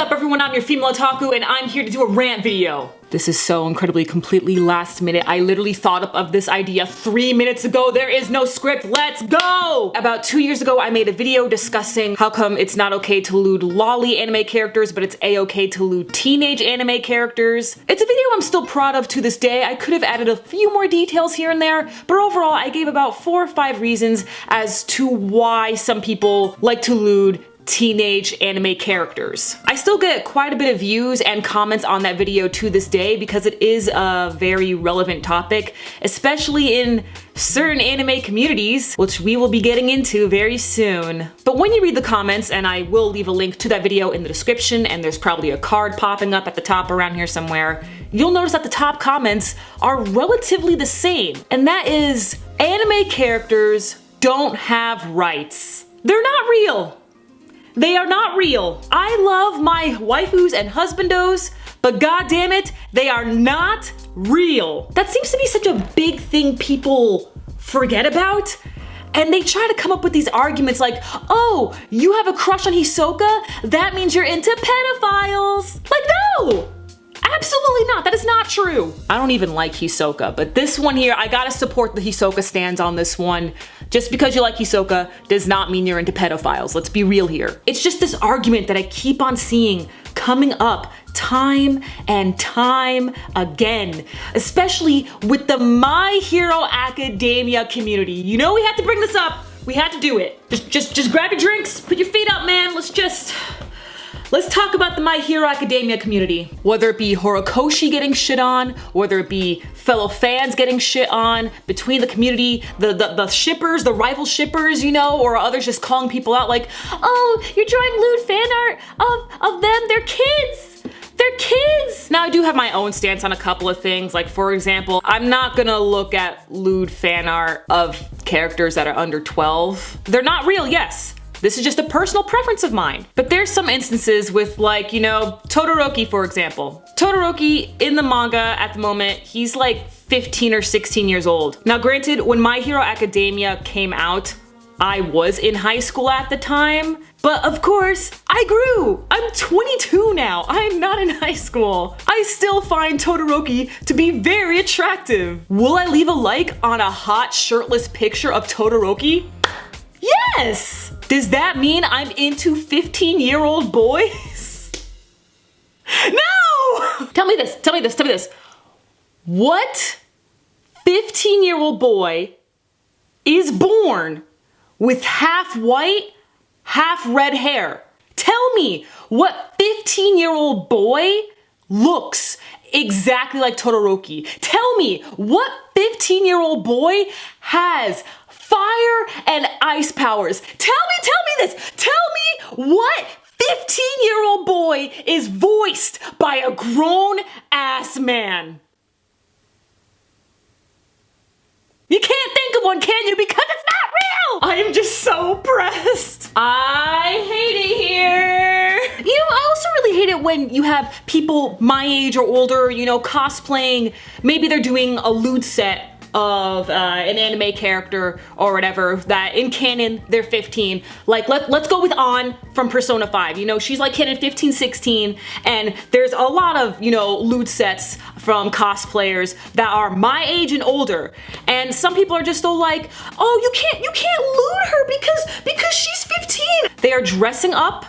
up everyone, I'm your female otaku and I'm here to do a rant video. This is so incredibly completely last minute. I literally thought up of this idea 3 minutes ago. There is no script, let's go! About 2 years ago I made a video discussing how come it's not okay to lewd lolly anime characters, but it's a-okay to lewd teenage anime characters. It's a video I'm still proud of to this day. I could have added a few more details here and there, but overall I gave about 4 or 5 reasons as to why some people like to lewd teenage anime characters. I still get quite a bit of views and comments on that video to this day because it is a very relevant topic, especially in certain anime communities, which we will be getting into very soon. But when you read the comments, and I will leave a link to that video in the description, and there's probably a card popping up at the top around here somewhere, you'll notice that the top comments are relatively the same, and that is, anime characters don't have rights. They're not real. They are not real. I love my waifus and husbandos, but goddammit, they are not real. That seems to be such a big thing people forget about. And they try to come up with these arguments like, oh, you have a crush on Hisoka? That means you're into pedophiles. Like, no! Absolutely not, that is not true. I don't even like Hisoka, but this one here, I gotta support the Hisoka stands on this one. Just because you like Hisoka does not mean you're into pedophiles, let's be real here. It's just this argument that I keep on seeing coming up time and time again, especially with the My Hero Academia community. You know we had to bring this up, we had to do it. Just grab your drinks, put your feet up, man, Let's talk about the My Hero Academia community. Whether it be Horikoshi getting shit on, whether it be fellow fans getting shit on, between the community, the shippers, the rival shippers, you know, or others just calling people out like, oh, you're drawing lewd fan art of them, they're kids. They're kids! Now I do have my own stance on a couple of things, like for example, I'm not gonna look at lewd fan art of characters that are under 12. They're not real, yes. This is just a personal preference of mine. But there's some instances with like, you know, Todoroki for example. Todoroki in the manga at the moment, he's like 15 or 16 years old. Now granted, when My Hero Academia came out, I was in high school at the time, but of course, I grew. I'm 22 now. I'm not in high school. I still find Todoroki to be very attractive. Will I leave a like on a hot shirtless picture of Todoroki? Yes! Does that mean I'm into 15-year-old boys? No! Tell me this. What 15-year-old boy is born with half white, half red hair? Tell me what 15-year-old boy looks exactly like Todoroki. Tell me what 15-year-old boy has fire and ice powers. Tell me this. Tell me what 15-year-old boy is voiced by a grown-ass man. You can't think of one, can you? Because it's not real! I am just so pressed. I hate it here. You know, I also really hate it when you have people my age or older, you know, cosplaying. Maybe they're doing a lewd set of an anime character or whatever that in canon they're 15. Like let's go with An from Persona 5. You know, she's like canon 15, 16, and there's a lot of, you know, lewd sets from cosplayers that are my age and older. And some people are just so like, oh, you can't lewd her because she's 15. They are dressing up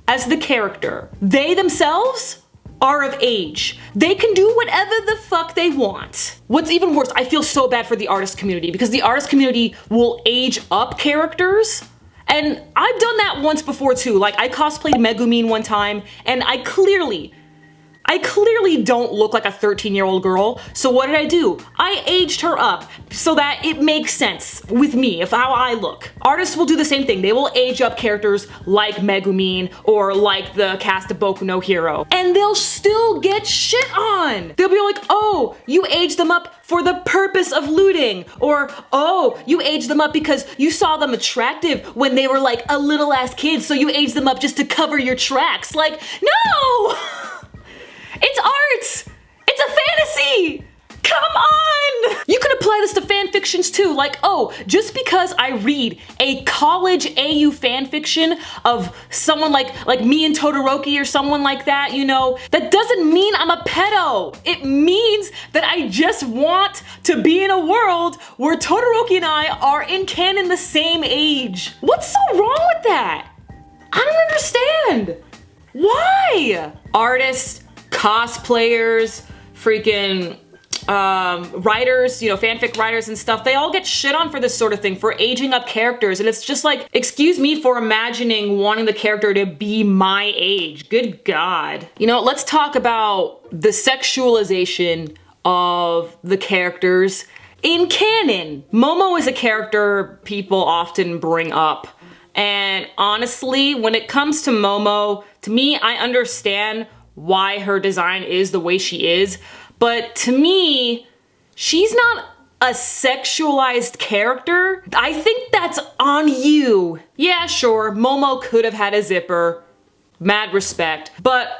as the character. They themselves are of age. They can do whatever the fuck they want. What's even worse, I feel so bad for the artist community because the artist community will age up characters. And I've done that once before too. Like I cosplayed Megumin one time and I clearly don't look like a 13-year-old girl. So what did I do? I aged her up so that it makes sense with me of how I look. Artists will do the same thing. They will age up characters like Megumin or like the cast of Boku no Hero, and they'll still get shit on. They'll be like, oh, you aged them up for the purpose of looting, or oh, you aged them up because you saw them attractive when they were like a little ass kid, so you aged them up just to cover your tracks. Like, no! It's art! It's a fantasy! Come on! You can apply this to fan fictions too. Like, oh, just because I read a college AU fan fiction of someone like me and Todoroki or someone like that, you know, that doesn't mean I'm a pedo. It means that I just want to be in a world where Todoroki and I are in canon the same age. What's so wrong with that? I don't understand. Why? Artists, cosplayers, freaking writers, you know, fanfic writers and stuff, they all get shit on for this sort of thing, for aging up characters. And it's just like, excuse me for imagining wanting the character to be my age. Good God. You know, let's talk about the sexualization of the characters in canon. Momo is a character people often bring up. And honestly, when it comes to Momo, to me, I understand why her design is the way she is. But to me, she's not a sexualized character. I think that's on you. Yeah, sure, Momo could have had a zipper. Mad respect. But,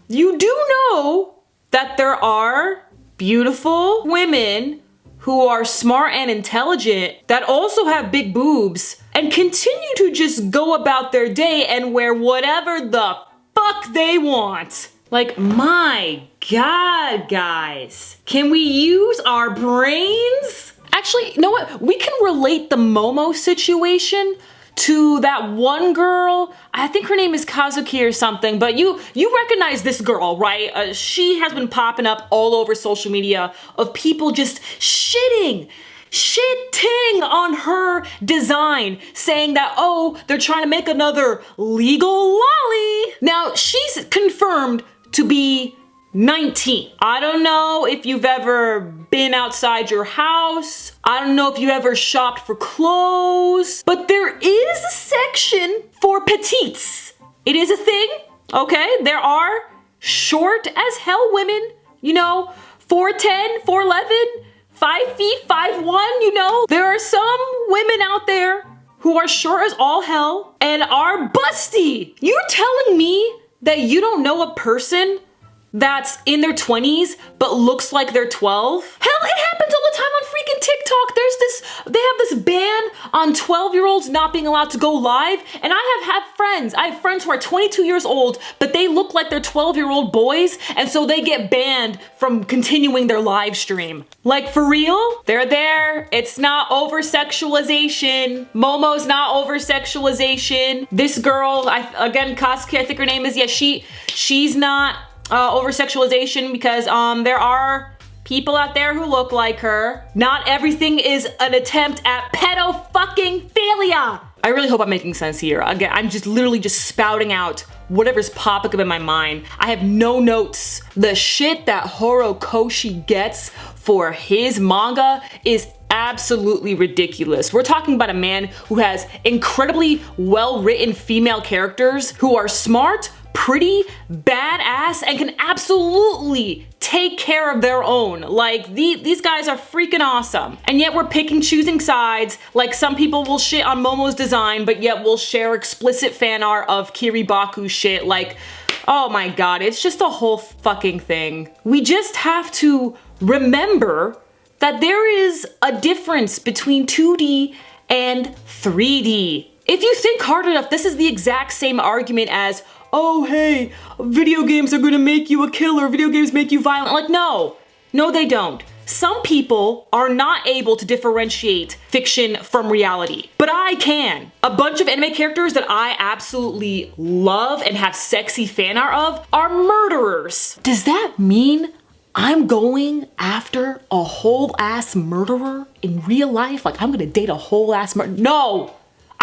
you do know that there are beautiful women who are smart and intelligent that also have big boobs and continue to just go about their day and wear whatever the fuck they want. Like, my God, guys. Can we use our brains? Actually, you know what? We can relate the Momo situation to that one girl. I think her name is Kazuki or something, but you recognize this girl, right? She has been popping up all over social media of people just shitting on her design, saying that, oh, they're trying to make another legal lolly. Now, she's confirmed to be 19. I don't know if you've ever been outside your house. I don't know if you ever shopped for clothes, but there is a section for petites. It is a thing, okay? There are short as hell women, you know, 4'10", 4'11", 5 feet, 5'1", you know? There are some women out there who are short as all hell and are busty. You're telling me that you don't know a person that's in their 20s but looks like they're 12? Hell, it happens all the time on freaking TikTok. They have this ban on 12-year-olds not being allowed to go live, and I have friends who are 22 years old, but they look like they're 12-year-old boys, and so they get banned from continuing their live stream. Like, for real? They're there. It's not over-sexualization. Momo's not over-sexualization. This girl, again, Kazuki, I think her name is, yeah, she's not over-sexualization because there are people out there who look like her. Not everything is an attempt at pedo-fucking-philia. I really hope I'm making sense here. Again, I'm just literally just spouting out whatever's popping up in my mind. I have no notes. The shit that Horikoshi gets for his manga is absolutely ridiculous. We're talking about a man who has incredibly well-written female characters who are smart, pretty, badass, and can absolutely take care of their own. Like, these guys are freaking awesome. And yet we're choosing sides. Like, some people will shit on Momo's design, but yet will share explicit fan art of Kiribaku's shit. Like, oh my God, it's just a whole fucking thing. We just have to remember that there is a difference between 2D and 3D. If you think hard enough, this is the exact same argument as, oh hey, video games are gonna make you a killer, video games make you violent. Like, no, they don't. Some people are not able to differentiate fiction from reality, but I can. A bunch of anime characters that I absolutely love and have sexy fan art of are murderers. Does that mean I'm going after a whole ass murderer in real life? Like, I'm gonna date a whole ass murderer? No!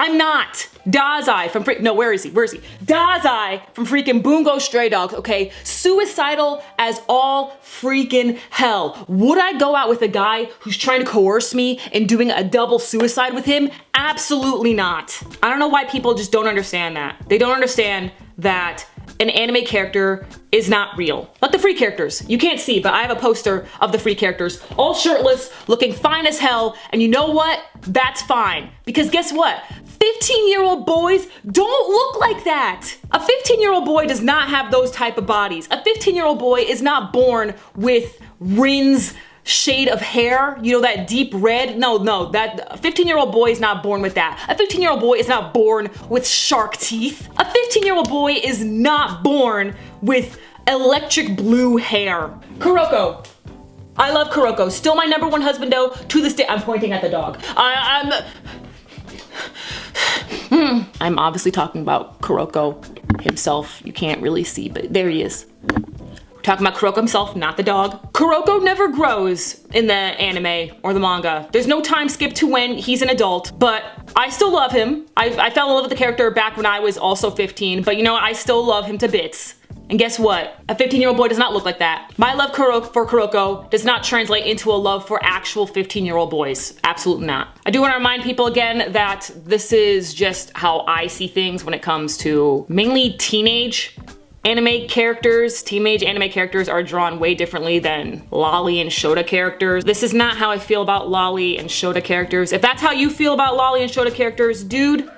I'm not. Dazai from where is he? Dazai from freaking Bungo Stray Dogs, okay? Suicidal as all freaking hell. Would I go out with a guy who's trying to coerce me and doing a double suicide with him? Absolutely not. I don't know why people just don't understand that. They don't understand that an anime character is not real. Like the free characters. You can't see, but I have a poster of the free characters, all shirtless, looking fine as hell, and you know what? That's fine. Because guess what? 15-year-old boys don't look like that. A 15-year-old boy does not have those type of bodies. A 15-year-old boy is not born with Rin's shade of hair, you know, that deep red. No, that 15-year-old boy is not born with that. A 15-year-old boy is not born with shark teeth. A 15-year-old boy is not born with electric blue hair. Kuroko. I love Kuroko. Still my #1 husbando to this day. I'm pointing at the dog. I'm obviously talking about Kuroko himself. You can't really see, but there he is. We're talking about Kuroko himself, not the dog. Kuroko never grows in the anime or the manga. There's no time skip to when he's an adult, but I still love him. I fell in love with the character back when I was also 15, but you know, I still love him to bits. And guess what? A 15-year-old boy does not look like that. My love for Kuroko does not translate into a love for actual 15-year-old boys. Absolutely not. I do want to remind people again that this is just how I see things when it comes to mainly teenage anime characters. Teenage anime characters are drawn way differently than lolly and shota characters. This is not how I feel about lolly and shota characters. If that's how you feel about lolly and shota characters, dude,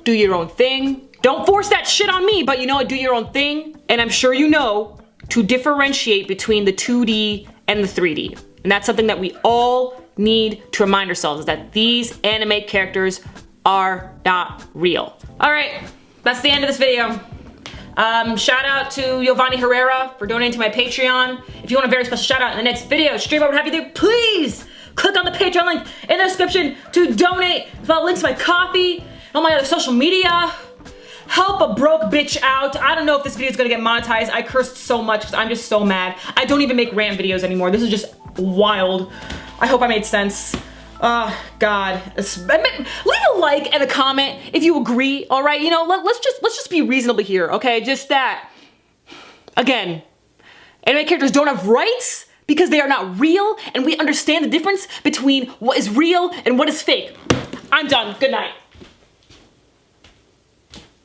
do your own thing. Don't force that shit on me, but you know what, do your own thing. And I'm sure you know to differentiate between the 2D and the 3D. And that's something that we all need to remind ourselves, is that these anime characters are not real. All right, that's the end of this video. Shout out to Giovanni Herrera for donating to my Patreon. If you want a very special shout out in the next video, stream I would have you there, please click on the Patreon link in the description to donate. Follow links to my coffee, and all my other social media. Help a broke bitch out. I don't know if this video is gonna get monetized. I cursed so much because I'm just so mad. I don't even make rant videos anymore. This is just wild. I hope I made sense. God. Leave a like and a comment if you agree, all right? You know, let's just be reasonable here, okay? Just that. Again, anime characters don't have rights because they are not real, and we understand the difference between what is real and what is fake. I'm done. Good night.